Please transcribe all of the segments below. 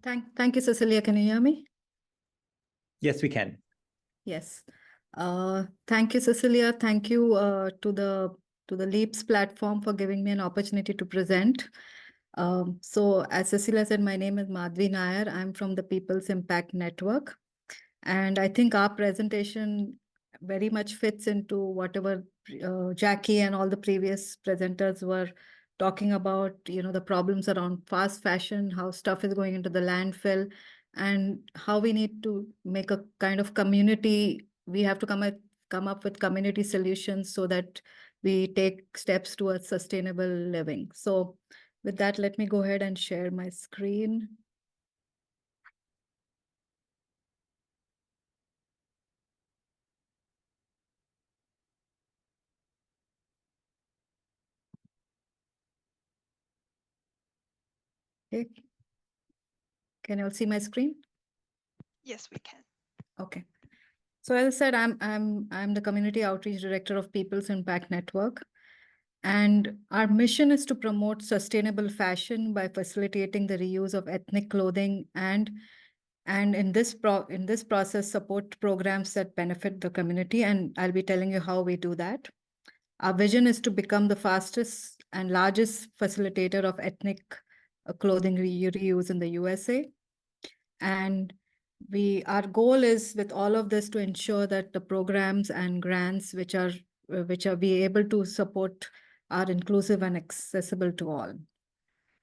Thank you, Cecilia. Can you hear me? Yes, we can. Yes. Thank you, Cecilia. Thank you to the LEAPS platform for giving me an opportunity to present. So, as Cecilia said, my name is Madhavi Nair. I'm from the People's Impact Network, and I think our presentation very much fits into whatever Jackie and all the previous presenters were talking about. You know, the problems around fast fashion, how stuff is going into the landfill, and how we need to make a kind of community. We have to come up with community solutions so that we take steps towards sustainable living. So with that, let me go ahead and share my screen. Okay. Can you all see my screen? Yes, we can. Okay. So as I said, I'm the Community Outreach Director of People's Impact Network. And our mission is to promote sustainable fashion by facilitating the reuse of ethnic clothing and in this process support programs that benefit the community. And I'll be telling you how we do that. Our vision is to become the fastest and largest facilitator of ethnic clothing reuse in the USA. And our goal is with all of this to ensure that the programs and grants which are be able to support are inclusive and accessible to all.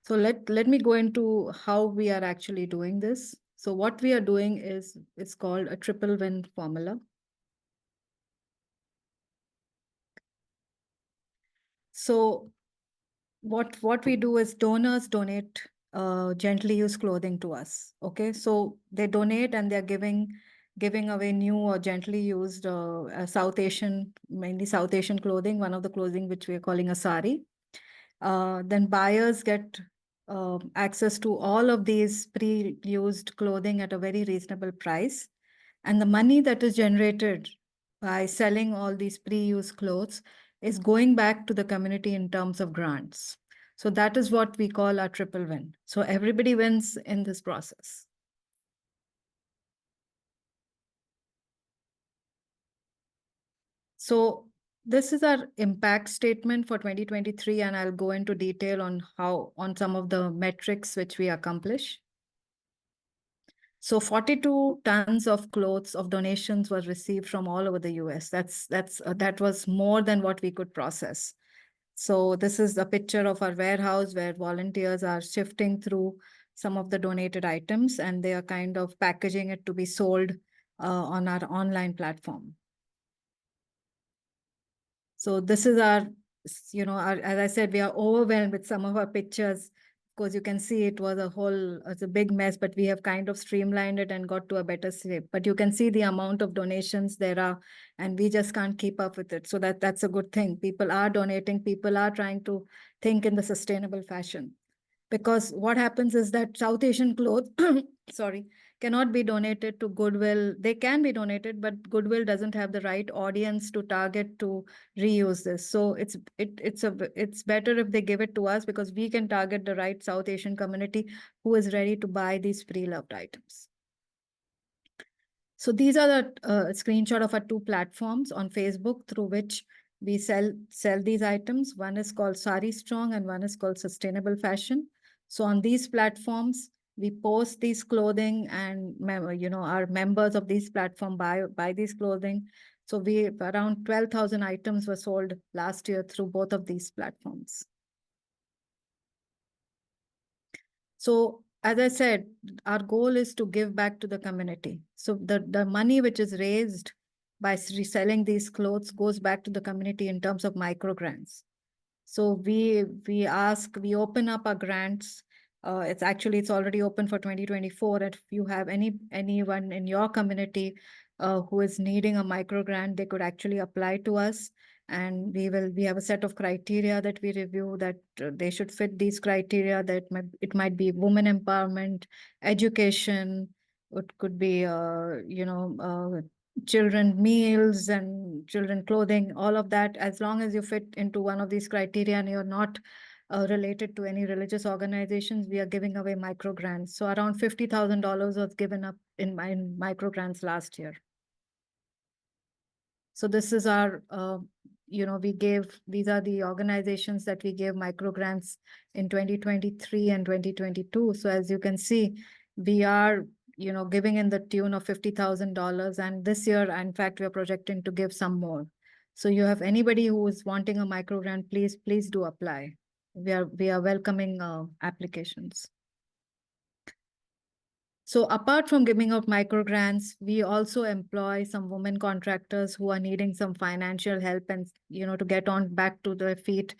So let me go into how we are actually doing this. So what we are doing is it's called a triple win formula. So what we do is donors donate gently used clothing to us. Okay, so they donate and they're giving away new or gently used South Asian, mainly South Asian clothing, one of the clothing which we are calling a sari. Then buyers get access to all of these pre-used clothing at a very reasonable price. And the money that is generated by selling all these pre-used clothes is going back to the community in terms of grants. So that is what we call our triple win. So everybody wins in this process. So this is our impact statement for 2023, and I'll go into detail on some of the metrics which we accomplish. So 42 tons of clothes of donations was received from all over the US. That was more than what we could process. So this is a picture of our warehouse where volunteers are shifting through some of the donated items, and they are kind of packaging it to be sold on our online platform. So this is our, as I said, we are overwhelmed with some of our pictures. Of course, you can see it's a big mess, but we have kind of streamlined it and got to a better shape. But you can see the amount of donations there are, and we just can't keep up with it. So that's a good thing. People are donating. People are trying to think in the sustainable fashion. Because what happens is that South Asian clothes, cannot be donated to Goodwill. They can be donated, but Goodwill doesn't have the right audience to target to reuse this. So it's better if they give it to us because we can target the right South Asian community who is ready to buy these pre-loved items. So these are the screenshot of our two platforms on Facebook through which we sell these items. One is called Sari Strong and one is called Sustainable Fashion. So on these platforms, we post these clothing and our members of these platform buy these clothing. So around 12,000 items were sold last year through both of these platforms. So as I said, our goal is to give back to the community. So the money which is raised by reselling these clothes goes back to the community in terms of micro grants. So we open up our grants. It's already open for 2024. If you have anyone in your community who is needing a micro grant, they could actually apply to us. And we have a set of criteria that we review that they should fit these criteria. That it might be women empowerment, education. It could be children meals and children clothing, all of that. As long as you fit into one of these criteria and you're not related to any religious organizations, we are giving away micro grants. So around $50,000 was given up in micro grants last year. So this is our, these are the organizations that we gave micro grants in 2023 and 2022. So as you can see, we are, giving in the tune of $50,000. And this year, in fact, we are projecting to give some more. So you have anybody who is wanting a micro grant, please do apply. We are welcoming applications. So apart from giving out micro grants, we also employ some women contractors who are needing some financial help and, to get on back to their feet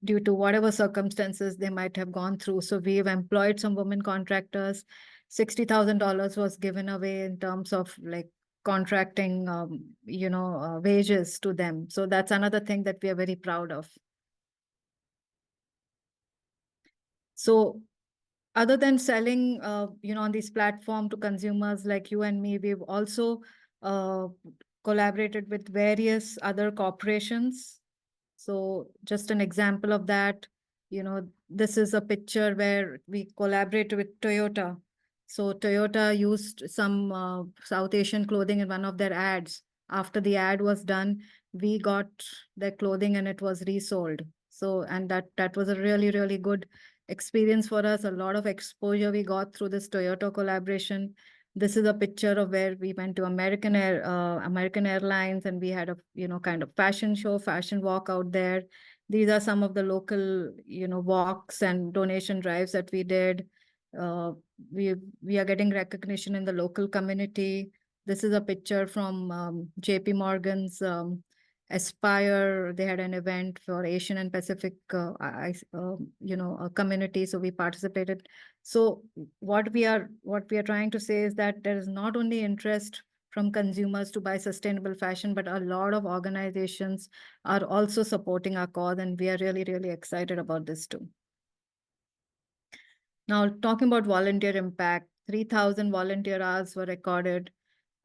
due to whatever circumstances they might have gone through. So we've employed some women contractors. $60,000 was given away in terms of like contracting, wages to them. So that's another thing that we are very proud of. So other than selling, on this platform to consumers like you and me, we've also collaborated with various other corporations. So just an example of that, this is a picture where we collaborate with Toyota. So Toyota used some South Asian clothing in one of their ads. After the ad was done, we got their clothing and it was resold. So, and that was a really, really good experience for us. A lot of exposure we got through this Toyota collaboration. This is a picture of where we went to American Airlines, and we had a kind of fashion show, fashion walk out there. These are some of the local walks and donation drives that we did. We are getting recognition in the local community. This is a picture from JP Morgan's Aspire. They had an event for Asian and Pacific community, so we participated. So what we are trying to say is that there is not only interest from consumers to buy sustainable fashion, but a lot of organizations are also supporting our cause, and we are really, really excited about this too. Now, talking about volunteer impact, 3,000 volunteer hours were recorded.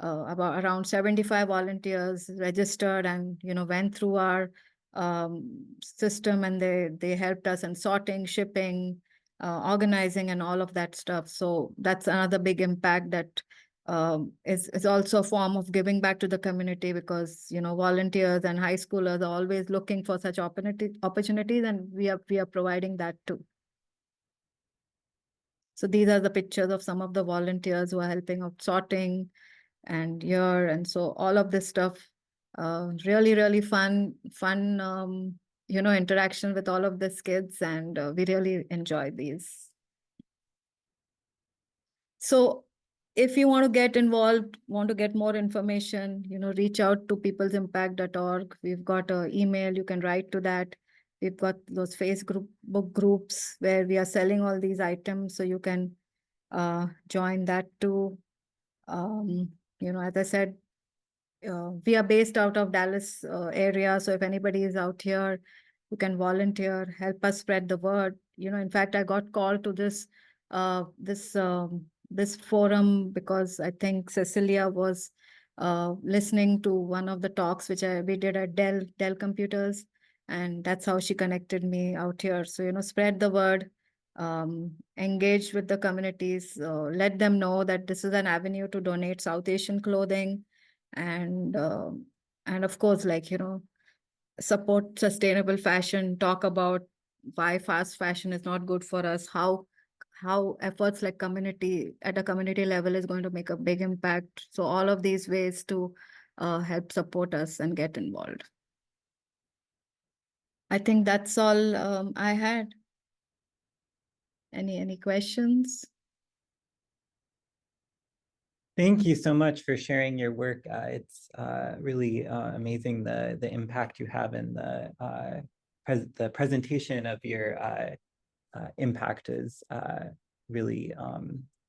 About around 75 volunteers registered and went through our system, and they helped us in sorting, shipping, organizing, and all of that stuff. So that's another big impact that is also a form of giving back to the community, because volunteers and high schoolers are always looking for such opportunities, and we are providing that too. So these are the pictures of some of the volunteers who are helping out sorting and here, and so all of this stuff, really, really fun, interaction with all of these kids, and we really enjoy these. So if you want to get involved, want to get more information, reach out to peoplesimpact.org. We've got an email, you can write to that. We've got those Facebook groups where we are selling all these items, so you can join that too. As I said, we are based out of Dallas area. So if anybody is out here who can volunteer, help us spread the word. In fact, I got called to this forum because I think Cecilia was listening to one of the talks which we did at Dell Computers, and that's how she connected me out here. So spread the word. Engage with the communities, let them know that this is an avenue to donate South Asian clothing, and of course, support sustainable fashion, talk about why fast fashion is not good for us, how efforts like at a community level is going to make a big impact. So all of these ways to help support us and get involved. I think that's all I had. Any questions? Thank you so much for sharing your work. It's really amazing the impact you have, in the presentation of your impact is really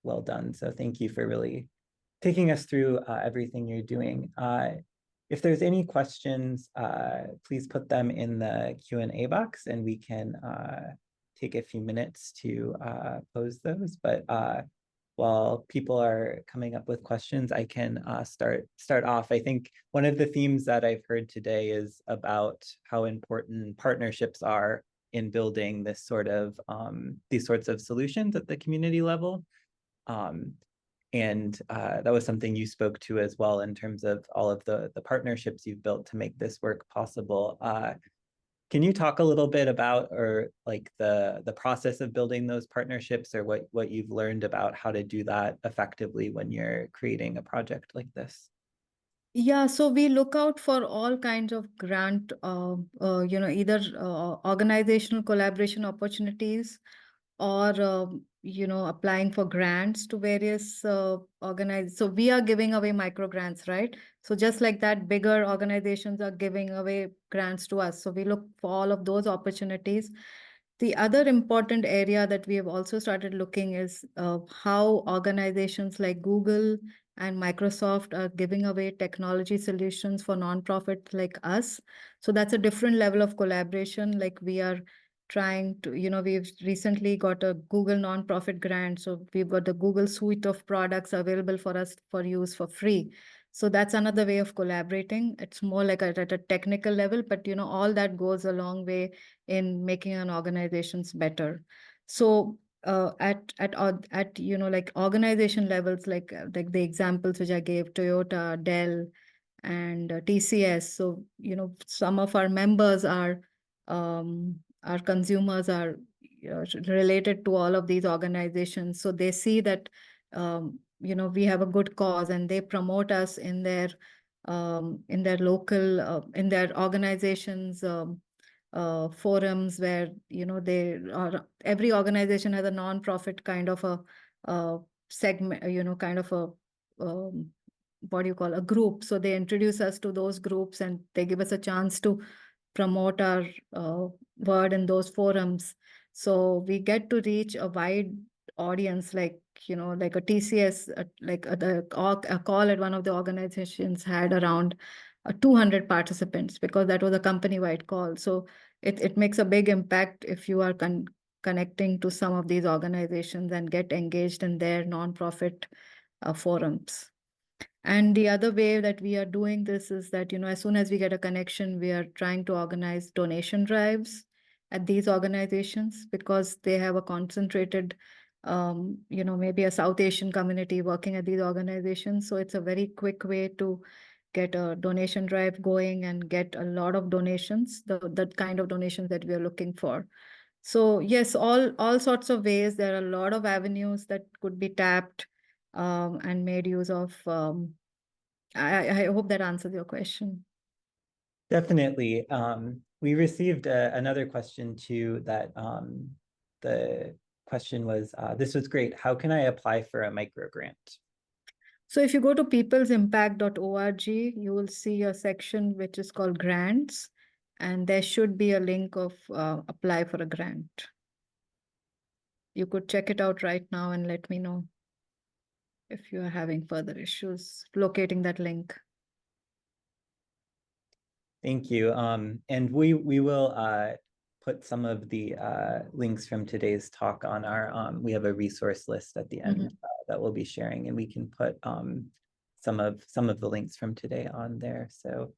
well done. So thank you for really taking us through everything you're doing. If there's any questions, please put them in the Q&A box, and we can take a few minutes to pose those. But while people are coming up with questions, I can start off. I think one of the themes that I've heard today is about how important partnerships are in building this sort of these sorts of solutions at the community level. And that was something you spoke to as well in terms of all of the partnerships you've built to make this work possible. Can you talk a little bit about, or like the process of building those partnerships, or what you've learned about how to do that effectively when you're creating a project like this? Yeah, so we look out for all kinds of grant, either organizational collaboration opportunities or, applying for grants to various organizations. So we are giving away micro grants, right? So just like that, bigger organizations are giving away grants to us. So we look for all of those opportunities. The other important area that we have also started looking is how organizations like Google and Microsoft are giving away technology solutions for nonprofits like us. So that's a different level of collaboration. Like we are trying to, we've recently got a Google nonprofit grant. So we've got the Google suite of products available for us for use for free. So that's another way of collaborating. It's more like at a technical level, but all that goes a long way in making an organizations better. So at like organization levels, like the examples which I gave, Toyota, Dell, and TCS. So some of our members are our consumers are related to all of these organizations. So they see that we have a good cause, and they promote us in their local in their organizations. Forums where they are, every organization has a non-profit kind of a segment, kind of a what do you call, a group. So they introduce us to those groups, and they give us a chance to promote our word in those forums. So we get to reach a wide audience, like like a TCS, a call at one of the organizations had around 200 participants, because that was a company-wide call. So it makes a big impact if you are connecting to some of these organizations and get engaged in their nonprofit forums. And the other way that we are doing this is that, as soon as we get a connection, we are trying to organize donation drives at these organizations, because they have a concentrated, maybe a South Asian community working at these organizations. So it's a very quick way to get a donation drive going and get a lot of donations, the kind of donations that we are looking for. So yes, all sorts of ways. There are a lot of avenues that could be tapped and made use of. I hope that answers your question. Definitely. We received another question too, that the question was, this was great. How can I apply for a micro grant? So if you go to peoplesimpact.org, you will see a section which is called grants, and there should be a link of apply for a grant. You could check it out right now and let me know if you are having further issues locating that link. Thank you. And we will put some of the links from today's talk on our, we have a resource list at the end that we'll be sharing, and we can put some of the links from today on there. So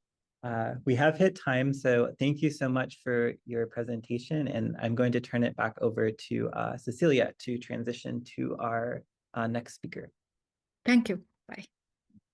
we have hit time. So thank you so much for your presentation. And I'm going to turn it back over to Cecilia to transition to our next speaker. Thank you. Bye.